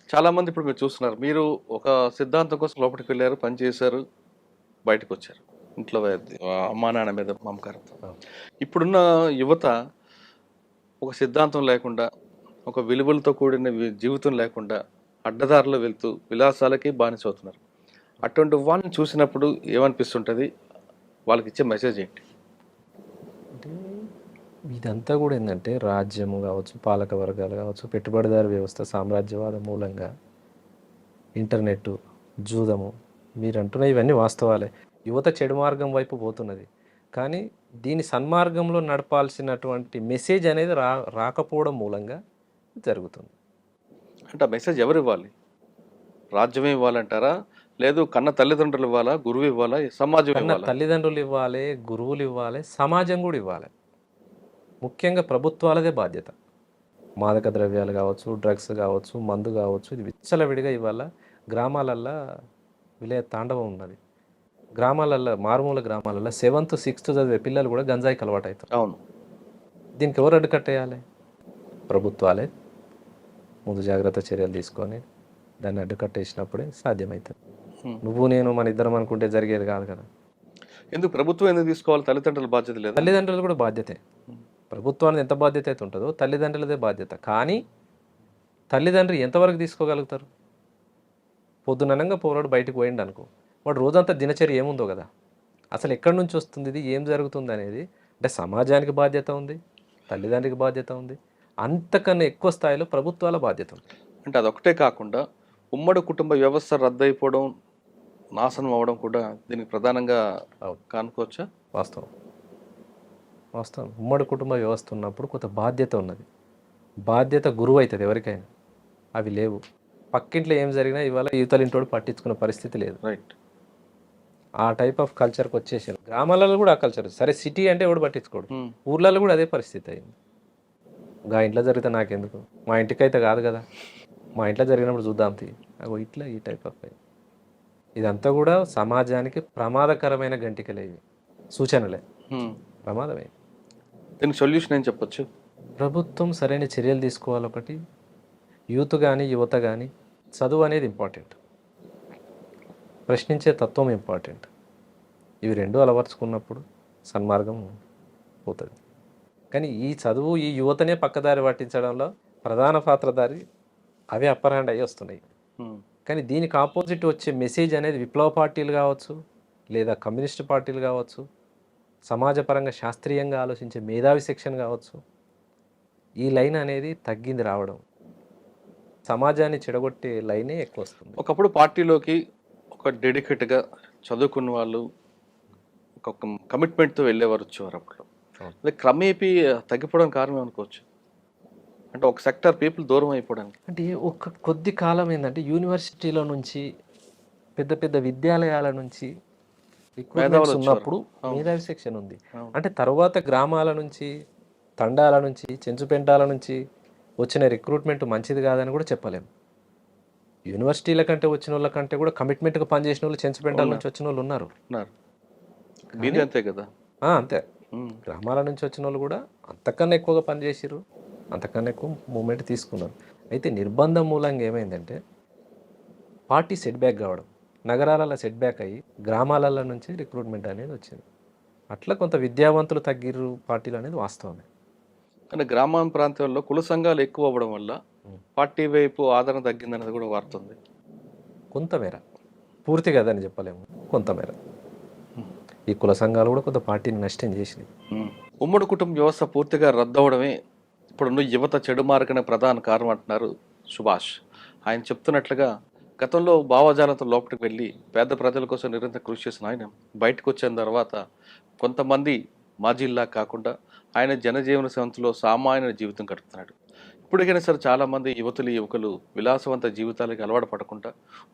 చాలామంది ఇప్పుడు మీరు చూస్తున్నారు. మీరు ఒక సిద్ధాంతం కోసం లోపలికి వెళ్లారు, పని చేశారు, బయటకొచ్చారు. ఇంట్లో అమ్మా, నాన్న మీద మమకారంతో. అవును. ఇప్పుడున్న యువత ఒక సిద్ధాంతం లేకుండా, ఒక విలువలతో కూడిన జీవితం లేకుండా, అడ్డదారిలో వెళ్తూ విలాసాలకి బానిసవుతున్నారు. అటువంటి వాళ్ళని చూసినప్పుడు ఏమనిపిస్తుంటది? వాళ్ళకిచ్చే మెసేజ్ ఏంటి? అంటే ఇదంతా కూడా ఏంటంటే రాజ్యము కావచ్చు, పాలక వర్గాలు కావచ్చు, పెట్టుబడిదారు వ్యవస్థ, సామ్రాజ్యవాద మూలంగా ఇంటర్నెట్, జూదము మీరంటున్న ఇవన్నీ వాస్తవాలే. యువత చెడు మార్గం వైపు పోతున్నది. కానీ దీని సన్మార్గంలో నడపాల్సినటువంటి మెసేజ్ అనేది రాకపోవడం మూలంగా జరుగుతుంది. అంటే ఆ మెసేజ్ ఎవరివ్వాలి? రాజ్యమే ఇవ్వాలంటారా? లేదు కన్న తల్లిదండ్రులు ఇవ్వాలా? గురువు ఇవ్వాలా? సమాజం కన్న ఇవ్వాలా? తల్లిదండ్రులు ఇవ్వాలి, గురువులు ఇవ్వాలి, సమాజం కూడా ఇవ్వాలి. ముఖ్యంగా ప్రభుత్వాలదే బాధ్యత. మాదక ద్రవ్యాలు కావచ్చు, డ్రగ్స్ కావచ్చు, మందు కావచ్చు, ఇది విచ్చలవిడిగా ఇవాళ గ్రామాలల్లో విలయ తాండవం ఉన్నది. గ్రామాలల్లో, మారుమూల గ్రామాలలో 7th 6th చదివే పిల్లలు కూడా గంజాయికి అలవాటు అవుతారు. అవును. దీనికి ఎవరు అడ్డుకట్టేయాలి? ప్రభుత్వాలే ముందు జాగ్రత్త చర్యలు తీసుకొని దాన్ని అడ్డుకట్టేసినప్పుడే సాధ్యమవుతుంది. నువ్వు నేను మన ఇద్దరం అనుకుంటే జరిగేది కాదు కదా. ఎందుకు ప్రభుత్వం ఎందుకు తీసుకోవాలి? తల్లిదండ్రుల బాధ్యత లేదా? తల్లిదండ్రులు కూడా బాధ్యతే. ప్రభుత్వానికి ఎంత బాధ్యత అయితే ఉంటుందో తల్లిదండ్రులదే బాధ్యత. కానీ తల్లిదండ్రులు ఎంతవరకు తీసుకోగలుగుతారు? పొద్దుననంగా పోరాడు బయటకు పోయిండు అనుకో, వాడు రోజంతా దినచర్య ఏముందో కదా, అసలు ఎక్కడి నుంచి వస్తుంది, ఇది ఏం జరుగుతుంది అనేది. అంటే సమాజానికి బాధ్యత ఉంది, తల్లిదండ్రికి బాధ్యత ఉంది, అంతకన్నా ఎక్కువ స్థాయిలో ప్రభుత్వాల బాధ్యత ఉంది. అంటే అదొకటే కాకుండా ఉమ్మడి కుటుంబ వ్యవస్థ రద్దయిపోవడం, నాశనం అవ్వడం కూడా దీనికి ప్రధానంగా కానుకోవచ్చా? వాస్తవం. వాస్తవం. ఉమ్మడి కుటుంబ వ్యవస్థ ఉన్నప్పుడు కొంత బాధ్యత ఉన్నది. బాధ్యత గురువు అవుతుంది ఎవరికైనా. అవి లేవు. పక్కింట్లో ఏం జరిగినా ఇవాళ యువతలింటోడు పట్టించుకున్న పరిస్థితి లేదు. రైట్. ఆ టైప్ ఆఫ్ కల్చర్కి వచ్చేసారు. గ్రామాలలో కూడా ఆ కల్చర్. సరే సిటీ అంటే ఎవడు పట్టించుకోడు, ఊర్లలో కూడా అదే పరిస్థితి అయింది. గా ఇంట్లో జరిగితే నాకెందుకు, మా ఇంటికైతే కాదు కదా, మా ఇంట్లో జరిగినప్పుడు చూద్దాం తీ, అగో ఇట్లా ఈ టైప్ ఆఫ్. ఇదంతా కూడా సమాజానికి ప్రమాదకరమైన గంటికలే, ఇవి సూచనలే, ప్రమాదమే. దీనికి సొల్యూషన్ ఏం చెప్పొచ్చు? ప్రభుత్వం సరైన చర్యలు తీసుకోవాలి. ఒకటి, యూత్ కానీ యువత కానీ చదువు అనేది ఇంపార్టెంట్, ప్రశ్నించే తత్వం ఇంపార్టెంట్. ఇవి రెండు అలవర్చుకున్నప్పుడు సన్మార్గం పోతుంది. కానీ ఈ చదువు ఈ యువతనే పక్కదారి పట్టించడంలో ప్రధాన పాత్రధారి అవే అప్పర్ హ్యాండ్ అయ్యి వస్తున్నాయి. కానీ దీనికి ఆపోజిట్ వచ్చే మెసేజ్ అనేది విప్లవ పార్టీలు కావచ్చు, లేదా కమ్యూనిస్ట్ పార్టీలు కావచ్చు, సమాజపరంగా శాస్త్రీయంగా ఆలోచించే మేధావి సెక్షన్ కావచ్చు, ఈ లైన్ అనేది తగ్గింది రావడం. సమాజాన్ని చెడగొట్టే లైనే ఎక్కువ వస్తుంది. ఒకప్పుడు పార్టీలోకి ఒక డెడికేట్గా చదువుకున్న వాళ్ళు ఒక కమిట్మెంట్తో వెళ్ళేవారు, వచ్చేవారు. అప్పుడు అది క్రమేపీ తగ్గిపోవడం కారణం అనుకోవచ్చు. అంటే ఒక సెక్టర్ పీపుల్ దూరం అయిపోవడానికి. అంటే ఒక కొద్ది కాలం ఏంటంటే యూనివర్సిటీల నుంచి, పెద్ద పెద్ద విద్యాలయాల నుంచి రిక్రూట్మెంట్స్ ఉన్నప్పుడు మేధావి సెక్షన్ ఉంది. అంటే తర్వాత గ్రామాల నుంచి, తండాల నుంచి, చెంచుపెంటాల నుంచి వచ్చిన రిక్రూట్మెంట్ మంచిది కాదని కూడా చెప్పలేము. యూనివర్సిటీల కంటే వచ్చిన వాళ్ళ కంటే కూడా కమిట్మెంట్గా పనిచేసిన వాళ్ళు చెంచుపెంటాల నుంచి వచ్చిన వాళ్ళు ఉన్నారు. అంతే కదా. అంతే. గ్రామాల నుంచి వచ్చిన వాళ్ళు కూడా అంతకన్నా ఎక్కువగా పనిచేసారు, అంతకన్నా ఎక్కువ మూమెంట్ తీసుకున్నారు. అయితే నిర్బంధం మూలంగా ఏమైందంటే పార్టీ సెట్ బ్యాక్ కావడం, నగరాలలో సెట్ బ్యాక్ అయ్యి గ్రామాలలో నుంచి రిక్రూట్మెంట్ అనేది వచ్చింది. అట్లా కొంత విద్యావంతులు తగ్గిర్రు పార్టీలు అనేది వాస్తవమే. కానీ గ్రామీణ ప్రాంతాల్లో కుల సంఘాలు ఎక్కువ అవ్వడం వల్ల పార్టీ వైపు ఆదరణ తగ్గిందనేది కూడా వార్తుంది. కొంతమేర, పూర్తిగా అదని చెప్పలేము, కొంతమేర ఈ కుల సంఘాలు కూడా కొంత పార్టీని నష్టం చేసినాయి. ఉమ్మడి కుటుంబ వ్యవస్థ పూర్తిగా రద్దవడమే ఇప్పుడున్న యువత చెడు మార్గనే ప్రధాన కారణం అంటున్నారు సుభాష్. ఆయన చెప్తున్నట్లుగా గతంలో భావజాలంతో లోపలికి వెళ్ళి పేద ప్రజల కోసం నిరంతరం కృషి చేసిన ఆయన బయటకు వచ్చిన తర్వాత కొంతమంది మాజీల్లా కాకుండా ఆయన జనజీవన సంస్థలో సామాన్య జీవితం గడుపుతున్నాడు. ఇప్పటికైనా సరే చాలామంది యువకులు విలాసవంత జీవితాలకి అలవాటు పడకుండా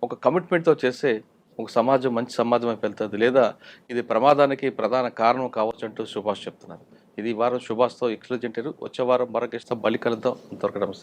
ఒక కమిట్మెంట్తో చేస్తే ఒక సమాజం మంచి సమాజం వైపు వెళ్తుంది, లేదా ఇది ప్రమాదానికి ప్రధాన కారణం కావచ్చు అంటూ సుభాష్ చెప్తున్నారు. ఇది వారం సుభాష్తో ఎక్స్క్లూజివ్ ఇంటర్వ్యూ. వచ్చే వారం మరొక బలి కలుద్దాం. అంతవరకు నమస్తే.